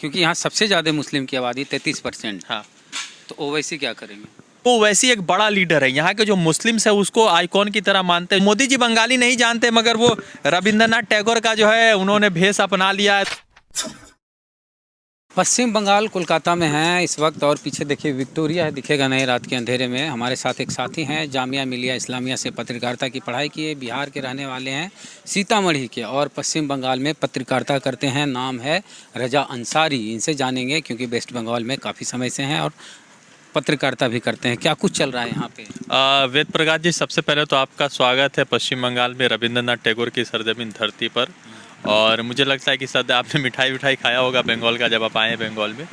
क्योंकि यहाँ सबसे ज़्यादा मुस्लिम की आबादी 33%। हाँ, तो ओवैसी क्या करेंगे? वो वैसे एक बड़ा लीडर है, यहाँ के जो मुस्लिम्स है उसको आइकॉन की तरह मानते हैं। मोदी जी बंगाली नहीं जानते, मगर वो रविंद्रनाथ टैगोर का जो है उन्होंने भेष अपना लिया है। पश्चिम बंगाल कोलकाता में हैं इस वक्त, और पीछे देखिए विक्टोरिया है, दिखेगा नहीं रात के अंधेरे में। हमारे साथ एक साथी हैं, जामिया मिलिया इस्लामिया से पत्रकारिता की पढ़ाई किए, बिहार के रहने वाले हैं, सीतामढ़ी के, और पश्चिम बंगाल में पत्रकारिता करते हैं। नाम है रजा अंसारी। इनसे जानेंगे क्योंकि वेस्ट बंगाल में काफ़ी समय से हैं और पत्रकारिता भी करते हैं। क्या कुछ चल रहा है यहाँ पे? वेद प्रकाश जी, सबसे पहले तो आपका स्वागत है पश्चिम बंगाल में रविंद्रनाथ टैगोर की सरजमीन धरती पर। और मुझे लगता है कि सद आपने मिठाई खाया होगा बंगाल का जब आप आए हैं बंगाल में।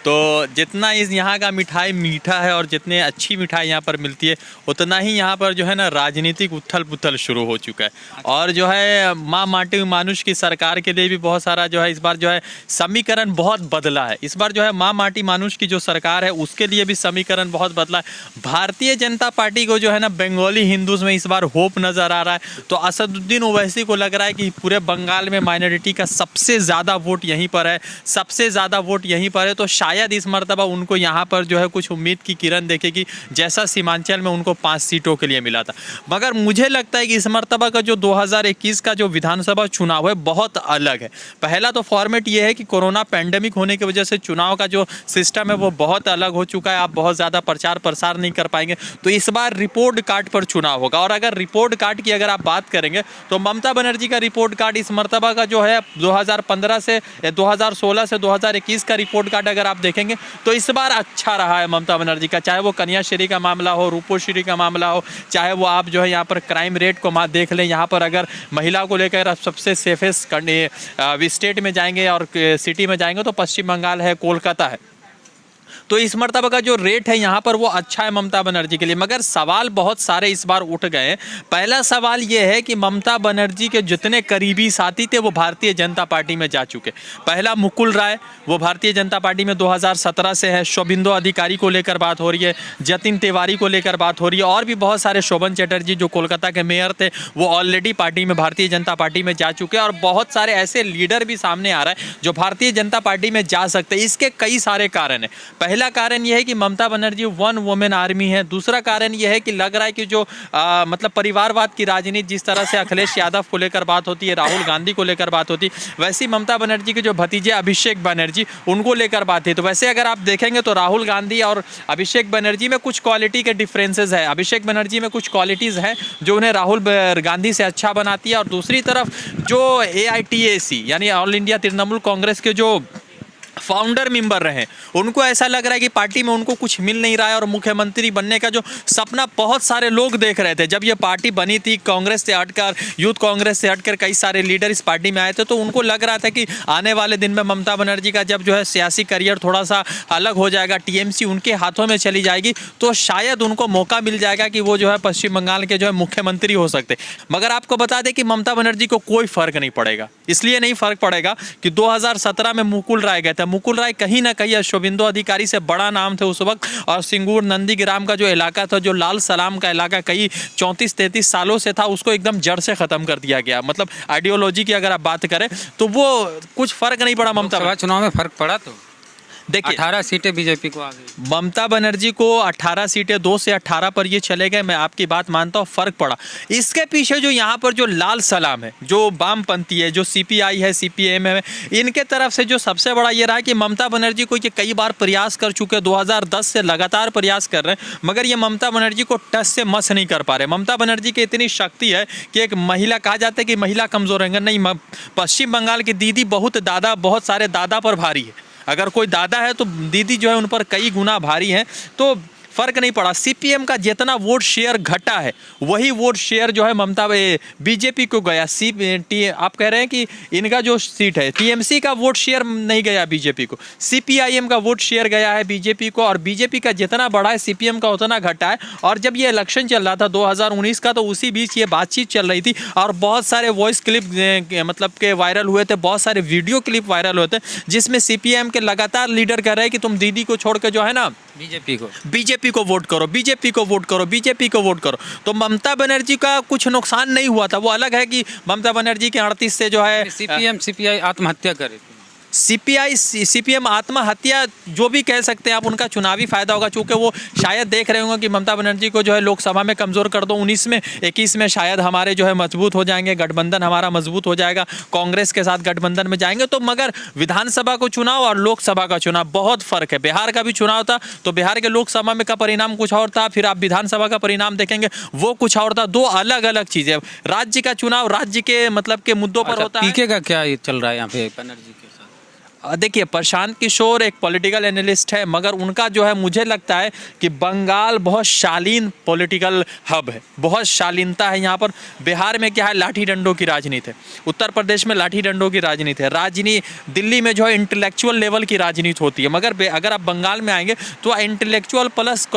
तो जितना इस यहाँ का मिठाई मीठा है और जितने अच्छी मिठाई यहाँ पर मिलती है, उतना ही यहाँ पर जो है ना राजनीतिक उथल पुथल शुरू हो चुका है। और जो है माँ माटी मानुष की सरकार के लिए भी बहुत सारा जो है इस बार जो है समीकरण बहुत बदला है। इस बार जो है माँ माटी मानुष की जो सरकार है उसके लिए भी समीकरण बहुत बदला है। भारतीय जनता पार्टी को जो है ना बंगाली हिंदूज में इस बार होप नज़र आ रहा है। तो असदुद्दीन ओवैसी को लग रहा है कि पूरे बंगाल में माइनॉरिटी का सबसे ज़्यादा वोट यहीं पर है, सबसे ज़्यादा वोट यहीं पर है। तो शायद इस मर्तबा उनको यहाँ पर जो है कुछ उम्मीद की किरण देखेगी, जैसा सीमांचल में उनको 5 सीटों के लिए मिला था। मगर मुझे लगता है कि इस मर्तबा का जो 2021 का जो विधानसभा चुनाव है बहुत अलग है। पहला तो फॉर्मेट ये है कि कोरोना पैंडेमिक होने की वजह से चुनाव का जो सिस्टम है वो बहुत अलग हो चुका है। आप बहुत ज़्यादा प्रचार प्रसार नहीं कर पाएंगे। तो इस बार रिपोर्ट कार्ड पर चुनाव होगा। और अगर रिपोर्ट कार्ड की अगर आप बात करेंगे तो ममता बनर्जी का रिपोर्ट कार्ड इस मर्तबा का जो है 2015 से 2016 से 2021 का रिपोर्ट कार्ड अगर आप देखेंगे तो इस बार अच्छा रहा है ममता बनर्जी का। चाहे वो कन्याश्री का मामला हो, रूपोश्री का मामला हो, चाहे वो आप जो है यहाँ पर क्राइम रेट को देख लें। यहाँ पर अगर महिला को लेकर आप सबसे सेफेस्ट स्टेट में जाएंगे और सिटी में जाएंगे तो पश्चिम बंगाल है, कोलकाता है। तो इस मर्तबा का जो रेट है यहाँ पर वो अच्छा है ममता बनर्जी के लिए। मगर सवाल बहुत सारे इस बार उठ गए हैं। पहला सवाल ये है कि ममता बनर्जी के जितने करीबी साथी थे वो भारतीय जनता पार्टी में जा चुके। पहला मुकुल राय, वो भारतीय जनता पार्टी में 2017 से है। शोभिंदो अधिकारी को लेकर बात हो रही है, जतिन तिवारी को लेकर बात हो रही है, और भी बहुत सारे, शोभन चटर्जी जो कोलकाता के मेयर थे वो ऑलरेडी पार्टी में, भारतीय जनता पार्टी में जा चुके हैं। और बहुत सारे ऐसे लीडर भी सामने आ रहा है जो भारतीय जनता पार्टी में जा सकते हैं। इसके कई सारे कारण हैं। पहला कारण यह है कि Mamata Banerjee one women army है। दूसरा कारण यह है कि लग रहा है कि जो मतलब परिवारवाद की राजनीति, जिस तरह से अखिलेश यादव को लेकर बात होती है, राहुल गांधी को लेकर बात होती है, वैसी ममता बनर्जी के जो भतीजे अभिषेक बनर्जी उनको लेकर बात है। तो वैसे अगर आप देखेंगे तो राहुल गांधी और अभिषेक बनर्जी में कुछ क्वालिटी के डिफरेंसेस है। अभिषेक बनर्जी में कुछ क्वालिटीज़ हैं जो उन्हें राहुल गांधी से अच्छा बनाती है। और दूसरी तरफ जो AITAC यानी ऑल इंडिया तृणमूल कांग्रेस के जो फाउंडर मेंबर रहे, उनको ऐसा लग रहा है कि पार्टी में उनको कुछ मिल नहीं रहा है। और मुख्यमंत्री बनने का जो सपना बहुत सारे लोग देख रहे थे, जब ये पार्टी बनी थी, कांग्रेस से हटकर, यूथ कांग्रेस से हटकर कई सारे लीडर इस पार्टी में आए थे, तो उनको लग रहा था कि आने वाले दिन में ममता बनर्जी का जब जो है सियासी करियर थोड़ा सा अलग हो जाएगा, TMC उनके हाथों में चली जाएगी, तो शायद उनको मौका मिल जाएगा कि वो जो है पश्चिम बंगाल के जो है मुख्यमंत्री हो सकते। मगर आपको बता दें कि ममता बनर्जी को कोई फर्क नहीं पड़ेगा। इसलिए नहीं फर्क पड़ेगा कि 2017 में मुकुल राय गए थे। मुकुल राय कहीं ना कहीं शोभिंदो अधिकारी से बड़ा नाम थे उस वक्त। और सिंगूर नंदीग्राम का जो इलाका था, जो लाल सलाम का इलाका कई 34-33 सालों से था, उसको एकदम जड़ से खत्म कर दिया गया। मतलब आइडियोलॉजी की अगर आप बात करें तो वो कुछ फर्क नहीं पड़ा ममता चुनाव में। फर्क पड़ा तो देखिए 18 सीटें बीजेपी को आ गई। ममता बनर्जी को 18 सीटें 2 से 18 पर ये चले गए। मैं आपकी बात मानता हूँ, फर्क पड़ा। इसके पीछे जो यहाँ पर जो लाल सलाम है, जो वामपंथी है, जो CPI है, CPM है, इनके तरफ से जो सबसे बड़ा ये रहा कि ममता बनर्जी को ये कई बार प्रयास कर चुके, 2010 से लगातार प्रयास कर रहे हैं, मगर ये ममता बनर्जी को टस से मस नहीं कर पा रहे। ममता बनर्जी की इतनी शक्ति है कि एक महिला, कहा जाता है कि महिला कमजोर है, नहीं, पश्चिम बंगाल की दीदी बहुत सारे दादा पर भारी है। अगर कोई दादा है तो दीदी जो है उन पर कई गुना भारी है। तो फर्क नहीं पड़ा। CPM का जितना वोट शेयर घटा है वही वोट शेयर जो है ममता BJP को गया। आप कह रहे हैं कि इनका जो सीट है TMC का वोट शेयर नहीं गया BJP को, CPIM का वोट शेयर गया है BJP को। और BJP का जितना बढ़ा है CPM का उतना घटा है। और जब ये इलेक्शन चल रहा था 2019 का, तो उसी बीच ये बातचीत चल रही थी और बहुत सारे वॉइस क्लिप मतलब के वायरल हुए थे, बहुत सारे वीडियो क्लिप वायरल हुए थे, जिसमें CPM के लगातार लीडर कह रहे हैं कि तुम दीदी को छोड़ के जो है ना बीजेपी को वोट करो, बीजेपी को वोट करो, बीजेपी को वोट करो। तो ममता बनर्जी का कुछ नुकसान नहीं हुआ था। वो अलग है कि ममता बनर्जी के 38 से जो है CPM CPI आत्महत्या करे। सीपीआई सीपीएम आत्महत्या जो भी कह सकते हैं आप, उनका चुनावी फायदा होगा, चूंकि वो शायद देख रहे होंगे कि ममता बनर्जी को जो है लोकसभा में कमज़ोर कर दो, 19 में 21 में शायद हमारे जो है मजबूत हो जाएंगे, गठबंधन हमारा मजबूत हो जाएगा, कांग्रेस के साथ गठबंधन में जाएंगे। तो मगर विधानसभा को चुनाव और लोकसभा का चुनाव बहुत फ़र्क है। बिहार का भी चुनाव था तो बिहार के लोकसभा में का परिणाम कुछ और था, फिर आप विधानसभा का परिणाम देखेंगे वो कुछ और था। दो अलग अलग चीज़ें। राज्य का चुनाव राज्य के मतलब के मुद्दों पर होता है। पीके का क्या ये चल रहा है यहाँ पे बनर्जी के साथ? देखिए, प्रशांत किशोर एक पॉलिटिकल एनालिस्ट है, मगर उनका जो है मुझे लगता है कि बंगाल बहुत शालीन पॉलिटिकल हब है, बहुत शालीनता है यहाँ पर। बिहार में क्या है, लाठी डंडों की राजनीति है, उत्तर प्रदेश में लाठी डंडों की राजनीति है, दिल्ली में जो है इंटेलेक्चुअल लेवल की राजनीति होती है, मगर अगर आप बंगाल में आएंगे तो इंटेलेक्चुअल प्लस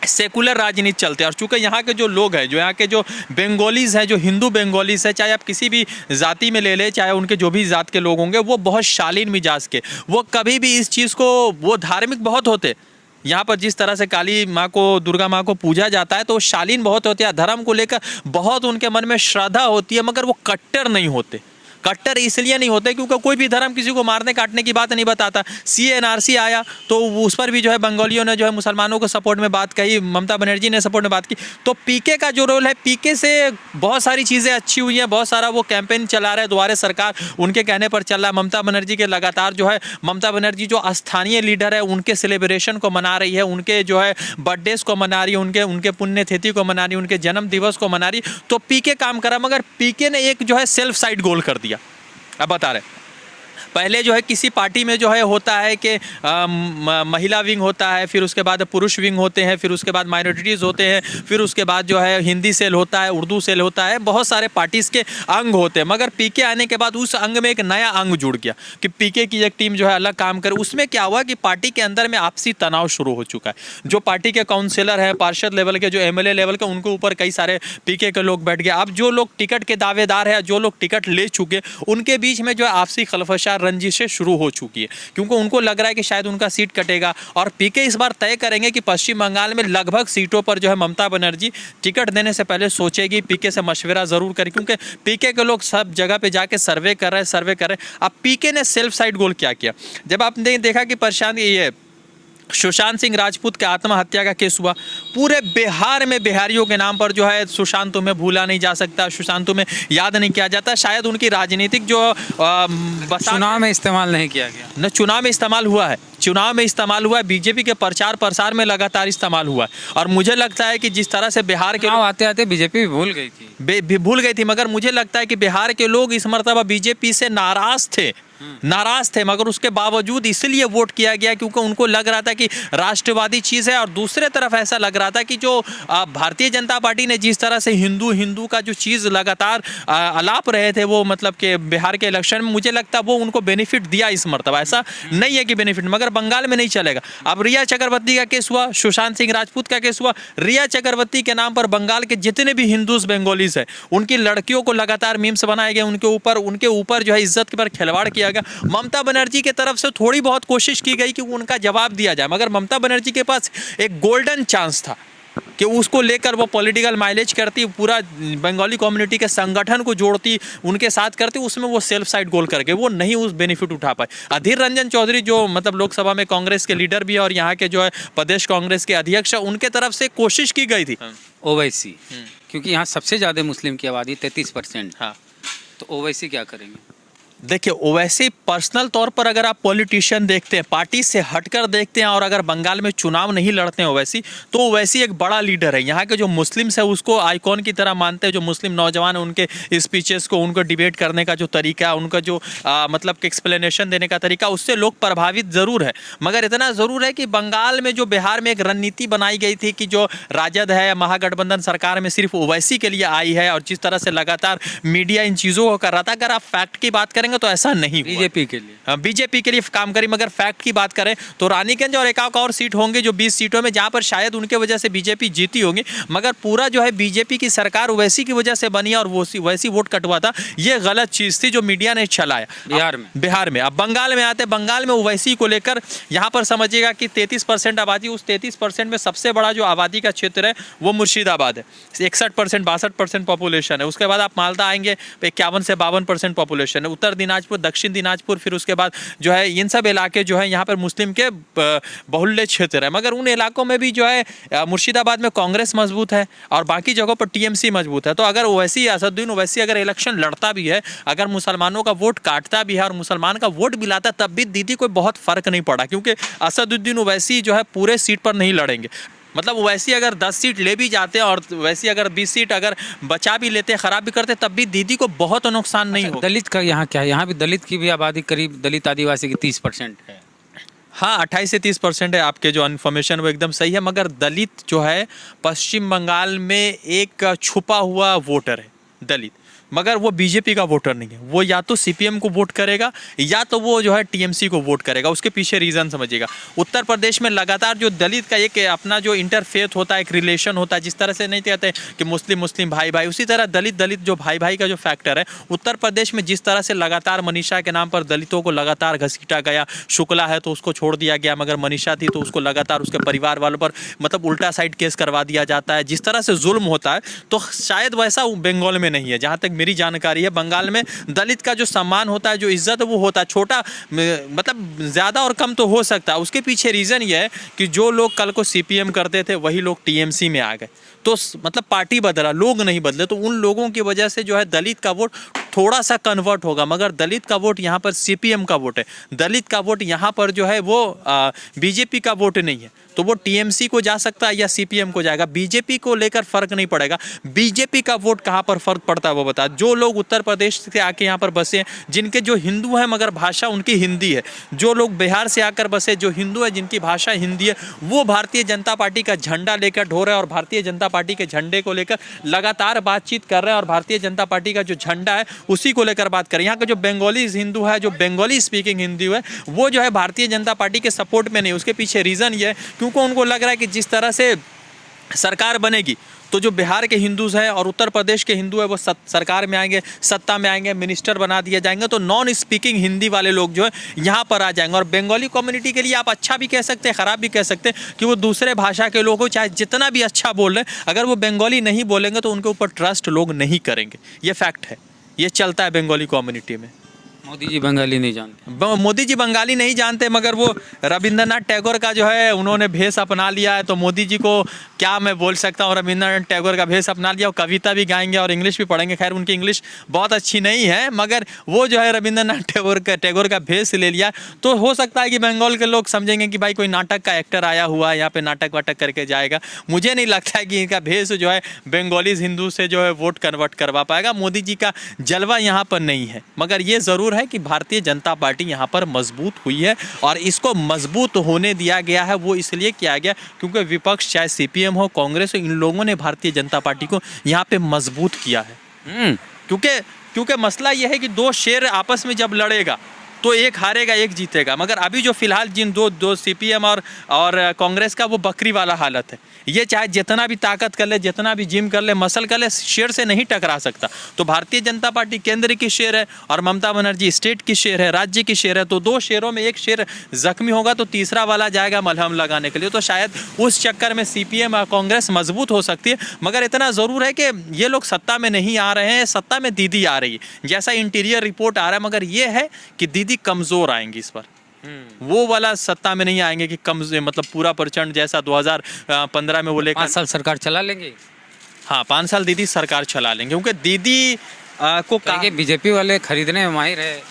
सेकुलर राजनीति चलते हैं। और चूँकि यहाँ के जो लोग हैं, जो यहाँ के जो बंगालीज़ हैं, जो हिंदू बंगालीज़ हैं, चाहे आप किसी भी जाति में ले लें, चाहे उनके जो भी जात के लोग होंगे, वो बहुत शालीन मिजाज के, वो कभी भी इस चीज़ को, वो धार्मिक बहुत होते। यहाँ पर जिस तरह से काली माँ को, दुर्गा माँ को पूजा जाता है तो शालीन बहुत होते हैं, धर्म को लेकर बहुत उनके मन में श्रद्धा होती है, मगर वो कट्टर नहीं होते। कट्टर इसलिए नहीं होते क्योंकि कोई भी धर्म किसी को मारने काटने की बात नहीं बताता। CNRC आया तो उस पर भी जो है बंगालियों ने जो है मुसलमानों को सपोर्ट में बात कही, ममता बनर्जी ने सपोर्ट में बात की। तो पीके का जो रोल है, पीके से बहुत सारी चीज़ें अच्छी हुई हैं, बहुत सारा वो कैंपेन चला रहे हैं, द्वारे सरकार उनके कहने पर चल रहा है। ममता बनर्जी के लगातार जो है, ममता बनर्जी जो स्थानीय लीडर है उनके सेलिब्रेशन को मना रही है, उनके जो है बर्थडेज को मना रही है, उनके पुण्यतिथि को मना रही है, उनके जन्म दिवस को मना रही। तो पीके काम करा, मगर पीके ने एक जो है सेल्फ साइड गोल कर दिया। अब बता रहे, पहले जो है किसी पार्टी में जो है होता है कि महिला विंग होता है, फिर उसके बाद पुरुष विंग होते हैं, फिर उसके बाद माइनॉरिटीज़ होते हैं, फिर उसके बाद जो है हिंदी सेल होता है, उर्दू सेल होता है, बहुत सारे पार्टीज़ के अंग होते हैं। मगर पीके आने के बाद उस अंग में एक नया अंग जुड़ गया कि पीके की एक टीम जो है अलग काम करे। उसमें क्या हुआ कि पार्टी के अंदर में आपसी तनाव शुरू हो चुका है। जो पार्टी के काउंसिलर हैं, पार्षद लेवल के, जो MLA लेवल के, उनके ऊपर कई सारे पीके के लोग बैठ गए। अब जो लोग टिकट के दावेदार हैं, जो लोग टिकट ले चुके, उनके बीच में जो है आपसी खलफशार रंजिशें शुरू हो चुकी है, क्योंकि उनको लग रहा है कि शायद उनका सीट कटेगा। और पीके इस बार तय करेंगे कि पश्चिम बंगाल में लगभग सीटों पर जो है ममता बनर्जी टिकट देने से पहले सोचेगी, पीके से मशवरा जरूर करें, क्योंकि पीके के लोग सब जगह पे जाके सर्वे कर रहे हैं। अब पीके ने सेल्फ साइड गोल क्या किया, जब आपने देखा कि प्रशांत ये सुशांत सिंह राजपूत के आत्महत्या का केस हुआ, पूरे बिहार में बिहारियों के नाम पर जो है सुशांत तुम्हें भूला नहीं जा सकता, सुशांत तुम्हें याद नहीं किया जाता। शायद उनकी राजनीतिक जो चुनाव में इस्तेमाल नहीं किया गया न, चुनाव में इस्तेमाल हुआ है, चुनाव में इस्तेमाल हुआ है, बीजेपी के प्रचार प्रसार में लगातार इस्तेमाल हुआ है। और मुझे लगता है कि जिस तरह से बिहार के आते आते बीजेपी भूल गई थी, मगर मुझे लगता है कि बिहार के लोग इस मर्तबा बीजेपी से नाराज थे, मगर उसके बावजूद इसलिए वोट किया गया क्योंकि उनको लग रहा था कि राष्ट्रवादी चीज़ है। और दूसरे तरफ ऐसा लग रहा था कि जो भारतीय जनता पार्टी ने जिस तरह से हिंदू का जो चीज़ लगातार अलाप रहे थे, वो मतलब कि बिहार के इलेक्शन में, मुझे लगता है वो उनको बेनिफिट दिया इस मर्तबा। ऐसा नहीं है कि बेनिफिट, मगर बंगाल में नहीं चलेगा। अब रिया चक्रवर्ती का केस हुआ, सुशांत सिंह राजपूत का केस हुआ। रिया चक्रवर्ती के नाम पर बंगाल के जितने भी हिंदूज बंगालीज हैं, उनकी लड़कियों को लगातार मीम्स बनाए गए, उनके ऊपर जो है इज्जत पर खिलवाड़ किया गया। ममता बनर्जी की तरफ से थोड़ी बहुत कोशिश की गई कि उनका जवाब दिया जाए, मगर ममता बनर्जी के पास एक गोल्डन चांस था कि उसको लेकर वो पॉलिटिकल माइलेज करती, पूरा बंगाली कम्युनिटी के संगठन को जोड़ती, उनके साथ करती, उसमें वो सेल्फ साइड गोल करके वो नहीं उस बेनिफिट उठा पाए। अधीर रंजन चौधरी जो मतलब लोकसभा में कांग्रेस के लीडर भी है और यहाँ के जो है प्रदेश कांग्रेस के अध्यक्ष, उनके तरफ से कोशिश की गई थी ओवैसी, क्योंकि यहाँ सबसे ज़्यादा मुस्लिम की आबादी 33%। हाँ, तो ओवैसी क्या करेंगे? देखिए, ओवैसी पर्सनल तौर पर अगर आप पॉलिटिशियन देखते हैं, पार्टी से हटकर देखते हैं, और अगर बंगाल में चुनाव नहीं लड़ते हैं ओवैसी, तो ओवैसी एक बड़ा लीडर है। यहाँ के जो मुस्लिम्स है उसको आइकॉन की तरह मानते हैं। जो मुस्लिम नौजवान है, उनके स्पीचेस को, उनको डिबेट करने का जो तरीका, उनका जो मतलब कि एक्सप्लेनेशन देने का तरीका, उससे लोग प्रभावित ज़रूर है। मगर इतना ज़रूर है कि बंगाल में जो बिहार में एक रणनीति बनाई गई थी कि जो राजद है, महागठबंधन सरकार में सिर्फ ओवैसी के लिए आई है, और जिस तरह से लगातार मीडिया इन चीज़ों को कर रहा था, अगर आप फैक्ट की बात करेंगे तो ऐसा नहीं। बीजेपी के लिए काम करी, मगर फैक्ट की बात करें तो रानीगंज और एक और सीट होंगे जो 20 सीटों में, जहां पर शायद उनके वजह से बीजेपी जीती होगी, मगर पूरा जो है बीजेपी की सरकार ओवैसी की वजह से बनी और वो वैसी वोट कटवा था। ये गलत चीज थी जो मीडिया ने चलाया बिहार में। अब बंगाल में आते, बंगाल में ओवैसी को लेकर यहाँ पर समझिएगा कि 33% आबादी, उस 33% में सबसे बड़ा जो आबादी का क्षेत्र है वो मुर्शिदाबाद है, 61% 62% पॉपुलेशन है। उसके बाद आप मालदा आएंगे, 51 से 52% पॉपुलेशन है। उत्तर दिनाजपुर, दक्षिण दिनाजपुर, फिर उसके बाद जो है इन सब इलाके जो है यहाँ पर मुस्लिम के बहुल्य क्षेत्र है। मगर उन इलाकों में भी जो है मुर्शिदाबाद में कांग्रेस मजबूत है और बाकी जगहों पर टीएमसी मजबूत है। तो अगर ओवैसी, असदुद्दीन ओवैसी अगर इलेक्शन लड़ता भी है, अगर मुसलमानों का वोट काटता भी है और मुसलमान का वोट भी लाता, तब भी दीदी कोई बहुत फर्क नहीं पड़ा, क्योंकि असदुद्दीन ओवैसी जो है पूरे सीट पर नहीं लड़ेंगे। मतलब वैसी अगर 10 सीट ले भी जाते हैं और वैसी अगर 20 सीट अगर बचा भी लेते, खराब भी करते, तब भी दीदी को बहुत नुकसान नहीं होगा। दलित का यहाँ क्या है? यहाँ भी दलित की भी आबादी करीब, दलित आदिवासी की 30% है। हाँ, 28 से 30% है। आपके जो इन्फॉर्मेशन वो एकदम सही है। मगर दलित जो है पश्चिम बंगाल में एक छुपा हुआ वोटर है दलित, मगर वो बीजेपी का वोटर नहीं है। वो या तो सीपीएम को वोट करेगा या तो वो जो है टीएमसी को वोट करेगा। उसके पीछे रीज़न समझिएगा। उत्तर प्रदेश में लगातार जो दलित का एक अपना जो इंटरफेथ होता है, एक रिलेशन होता है, जिस तरह से नहीं कहते कि मुस्लिम मुस्लिम भाई भाई, उसी तरह दलित दलित जो भाई भाई का जो फैक्टर है उत्तर प्रदेश में, जिस तरह से लगातार मनीषा के नाम पर दलितों को लगातार घसीटा गया। शुक्ला है तो उसको छोड़ दिया गया, मगर मनीषा थी तो उसको लगातार उसके परिवार वालों पर मतलब उल्टा साइड केस करवा दिया जाता है। जिस तरह से जुल्म होता है, तो शायद वैसा बंगाल में नहीं है। जहाँ तक मेरी जानकारी है, बंगाल में दलित का जो सम्मान होता है, जो इज्जत वो होता है, छोटा मतलब ज़्यादा और कम तो हो सकता है। उसके पीछे रीज़न ये है कि जो लोग कल को सीपीएम करते थे वही लोग टीएमसी में आ गए। तो मतलब पार्टी बदला, लोग नहीं बदले। तो उन लोगों की वजह से जो है दलित का वोट थोड़ा सा कन्वर्ट होगा, मगर दलित का वोट यहाँ पर सीपीएम का वोट है। दलित का वोट यहाँ पर जो है वो बीजेपी का वोट नहीं है। तो वो टीएमसी को जा सकता है या सीपीएम को जाएगा। बीजेपी को लेकर फर्क नहीं पड़ेगा। बीजेपी का वोट कहाँ पर फर्क पड़ता है वो बता। जो लोग उत्तर प्रदेश से आके यहाँ पर बसे हैं, जिनके जो हिंदू हैं मगर भाषा उनकी हिंदी है, जो लोग बिहार से आकर बसे जो हिंदू है जिनकी भाषा हिंदी है, वो भारतीय जनता पार्टी का झंडा लेकर ढो रहे हैं और भारतीय जनता पार्टी के झंडे को लेकर लगातार बातचीत कर रहे हैं और भारतीय जनता पार्टी का जो झंडा है उसी को लेकर बात करें। यहाँ का जो बंगाली हिंदू है, जो बंगाली स्पीकिंग हिंदू है, वो जो है भारतीय जनता पार्टी के सपोर्ट में नहीं। उसके पीछे रीज़न ये है क्योंकि उनको लग रहा है कि जिस तरह से सरकार बनेगी तो जो बिहार के हिंदूज हैं और उत्तर प्रदेश के हिंदू है वो सरकार में आएंगे, सत्ता में आएंगे, मिनिस्टर बना दिए जाएंगे। तो नॉन स्पीकिंग हिंदी वाले लोग जो है यहाँ पर आ जाएंगे। और बंगाली कम्युनिटी के लिए आप अच्छा भी कह सकते हैं, ख़राब भी कह सकते हैं कि वो दूसरे भाषा के लोगों को चाहे जितना भी अच्छा बोल रहे हैं, अगर वो बंगाली नहीं बोलेंगे तो उनके ऊपर ट्रस्ट लोग नहीं करेंगे। ये फैक्ट है, ये चलता है बंगाली कम्युनिटी में। मोदी जी बंगाली नहीं जानते। मोदी जी बंगाली नहीं जानते, मगर वो रविंद्रनाथ टैगोर का जो है उन्होंने भेष अपना लिया है। तो मोदी जी को क्या मैं बोल सकता हूँ, रविंद्रनाथ टैगोर का भेष अपना लिया और कविता भी गाएंगे और इंग्लिश भी पढ़ेंगे। खैर उनकी इंग्लिश बहुत अच्छी नहीं है, मगर वो जो है रविंद्रनाथ टैगोर का भेष ले लिया। तो हो सकता है कि बंगाल के लोग समझेंगे कि भाई कोई नाटक का एक्टर आया हुआ है, यहाँ पे नाटक वाटक करके जाएगा। मुझे नहीं लगता है कि इनका भेष जो है बंगाली हिंदू से जो है वोट कन्वर्ट करवा पाएगा। मोदी जी का जलवा यहाँ पर नहीं है, मगर ये ज़रूर है कि भारतीय जनता पार्टी यहाँ पर मजबूत हुई है। और इसको मजबूत होने दिया गया है वो इसलिए किया गया क्योंकि विपक्ष चाहे सीपीएम हो, कांग्रेस हो, इन लोगों ने भारतीय जनता पार्टी को यहाँ पे मजबूत किया है। क्योंकि मसला ये है कि दो शेर आपस में जब लड़ेगा तो एक हारेगा एक जीतेगा। मगर अभी जो फिलहाल जिन दो सीपीएम और कांग्रेस का वो बकरी वाला हालत है। ये चाहे जितना भी ताकत कर ले, जितना भी जिम कर ले, मसल कर ले, शेर से नहीं टकरा सकता। तो भारतीय जनता पार्टी केंद्र की शेर है और ममता बनर्जी स्टेट की शेर है, राज्य की शेर है। तो दो शेरों में एक शेर जख्मी होगा तो तीसरा वाला जाएगा मलहम लगाने के लिए। तो शायद उस चक्कर में सीपीएम और कांग्रेस मजबूत हो सकती है। मगर इतना ज़रूर है कि ये लोग सत्ता में नहीं आ रहे हैं, सत्ता में दीदी आ रही है जैसा इंटीरियर रिपोर्ट आ रहा है। मगर ये है कि दीदी कमज़ोर आएंगी इस बार। वो वाला सत्ता में नहीं आएंगे कि कम मतलब पूरा प्रचंड जैसा 2015 में वो लेकर 5 साल सरकार चला लेंगे। हाँ, 5 साल दीदी सरकार चला लेंगे क्योंकि दीदी को बीजेपी वाले खरीदने में माहिर है।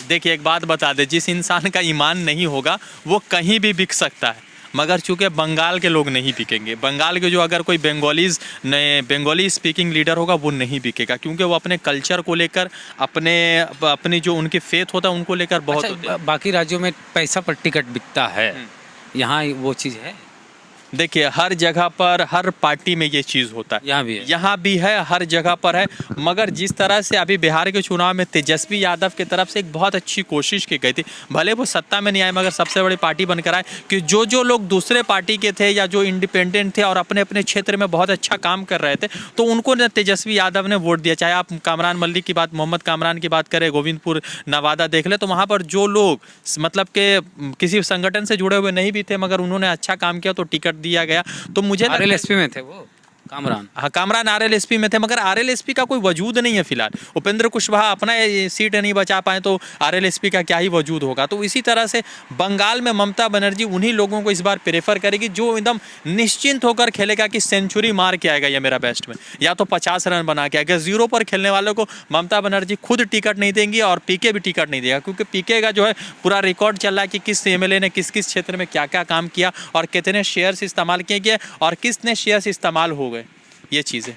देखिए एक बात बता दे, जिस इंसान का ईमान नहीं होगा वो कहीं भी बिक सकता है, मगर चूंकि बंगाल के लोग नहीं बिकेंगे। बंगाल के जो अगर कोई बंगाली स्पीकिंग लीडर होगा वो नहीं बिकेगा क्योंकि वो अपने कल्चर को लेकर, अपने जो उनके फेथ होता है उनको लेकर बहुत अच्छा, बाकी राज्यों में पैसा पर टिकट बिकता है, यहाँ वो चीज़ है। देखिए हर जगह पर, हर पार्टी में ये चीज़ होता है। यहाँ भी है, हर जगह पर है। मगर जिस तरह से अभी बिहार के चुनाव में तेजस्वी यादव की तरफ से एक बहुत अच्छी कोशिश की गई थी, भले वो सत्ता में नहीं आए मगर सबसे बड़ी पार्टी बनकर आए, कि जो लोग दूसरे पार्टी के थे या जो इंडिपेंडेंट थे और अपने अपने क्षेत्र में बहुत अच्छा काम कर रहे थे, तो उनको तेजस्वी यादव ने वोट दिया। चाहे आप कामरान मलिक की बात, मोहम्मद कामरान की बात करें, गोविंदपुर नवादा देख ले, तो वहाँ पर जो लोग मतलब के किसी संगठन से जुड़े हुए नहीं भी थे मगर उन्होंने अच्छा काम किया तो टिकट दिया गया। तो मुझे RLSP में थे वो। कामरान। हाँ, कामरान आरएलएसपी में थे, मगर आरएलएसपी का कोई वजूद नहीं है फिलहाल। उपेंद्र कुशवाहा अपना ये सीट नहीं बचा पाए तो आरएलएसपी का क्या ही वजूद होगा। तो इसी तरह से बंगाल में ममता बनर्जी उन्हीं लोगों को इस बार प्रेफर करेगी जो एकदम निश्चिंत होकर खेलेगा कि सेंचुरी मार के आएगा ये मेरा बैट्समैन, या तो 50 रन बना के आएगा। 0 पर खेलने वालों को ममता बनर्जी खुद टिकट नहीं देंगी और पीके भी टिकट नहीं देगा, क्योंकि पीके का जो है पूरा रिकॉर्ड चल रहा है कि किस एमएलए ने किस किस क्षेत्र में क्या क्या काम किया और कितने शेयर्स इस्तेमाल किए गए और कितने शेयर्स इस्तेमाल हो गए, ये चीज़ें।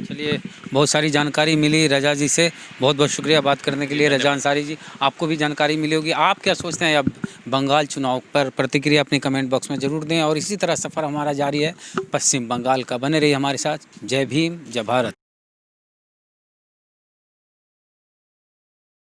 चलिए, बहुत सारी जानकारी मिली रजा जी से, बहुत बहुत शुक्रिया बात करने के लिए रजा अंसारी जी। आपको भी जानकारी मिली होगी। आप क्या सोचते हैं अब बंगाल चुनाव पर? प्रतिक्रिया अपनी कमेंट बॉक्स में ज़रूर दें और इसी तरह सफ़र हमारा जारी है पश्चिम बंगाल का। बने रहिए हमारे साथ। जय भीम, जय भारत।